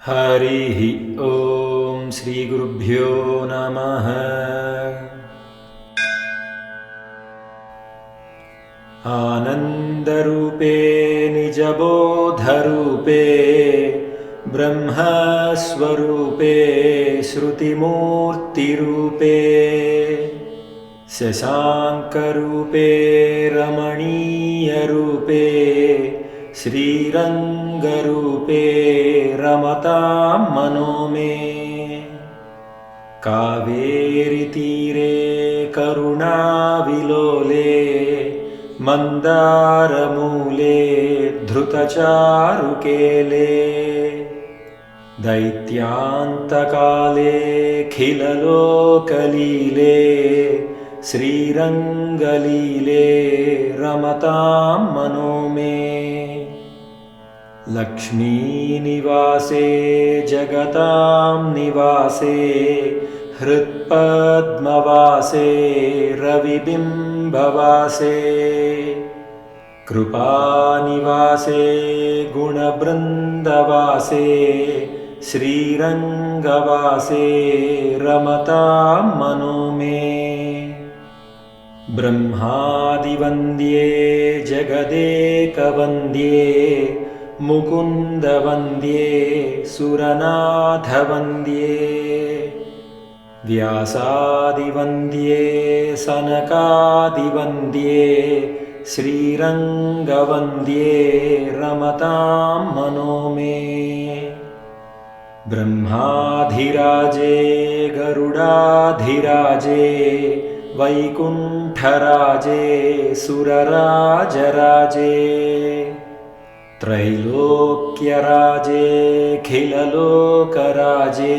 हरिः ॐ श्रीगुरुभ्यो नमः। आनन्दरूपे निजबोधरूपे ब्रह्मस्वरूपे श्रुतिमूर्तिरूपे शशाङ्करूपे रमणीयरूपे श्रीरङ्गरूपे रमतां मनो मे। कावेरीतीरे करुणाविलोले मन्दारमूले धृतचारुकेले दैत्यान्तकाले खिललोकलीले श्रीरङ्गलीले रमतां मनो मे। लक्ष्मीनिवासे जगतां निवासे हृत्पद्मवासे रविबिम्बवासे कृपानिवासे गुणबृन्दवासे श्रीरङ्गवासे रमतां मनो मे। ब्रह्मादिवन्द्ये जगदेकवन्द्ये मुकुन्दवन्द्ये सुरनाथवन्द्ये व्यासादिवन्द्ये सनकादिवन्द्ये श्रीरङ्गवन्द्ये रमतां मनो मे। ब्रह्माधिराजे गरुडाधिराजे वैकुण्ठराजे सुरराजराजे त्रैलोक्यराजे खिललोकराजे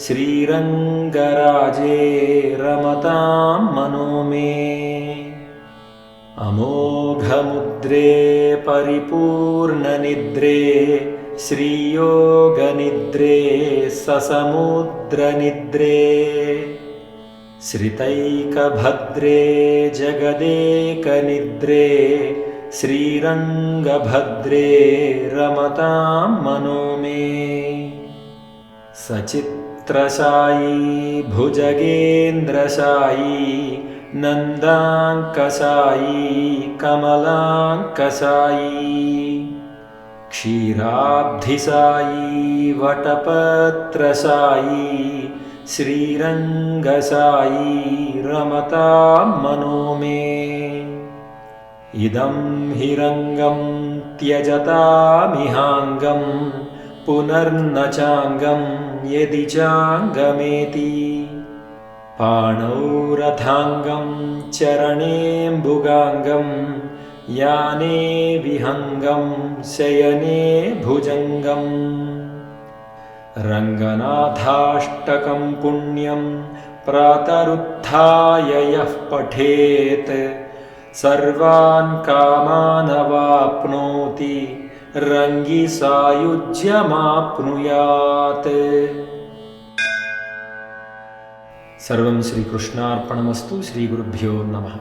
श्रीरङ्गराजे रमतां मनो मे। अमोघमुद्रे परिपूर्णनिद्रे श्रीयोगनिद्रे ससमुद्रनिद्रे श्रितैकभद्रे जगदेकनिद्रे श्रीरङ्गभद्रे रमतां मनो मे। सचित्रशायी भुजगेन्द्रशायी नन्दाङ्कशायी कमलाङ्कशायी क्षीराब्धिशायी वटपत्रशायी श्रीरङ्गशायी रमतां मनो मे। इदं हिरङ्गं त्यजतामिहाङ्गं पुनर्न चाङ्गं यदि चाङ्गमेति पाणौ रथाङ्गं चरणेऽम्बुगाङ्गं याने विहङ्गं शयने भुजङ्गम् रङ्गनाथाष्टकं पुण्यं प्रातरुत्थाय यः पठेत् सर्वान् कामानवाप्नोति रङ्गिसायुज्यमाप्नुयात्। सर्वं श्रीकृष्णार्पणमस्तु। श्रीगुरुभ्यो नमः।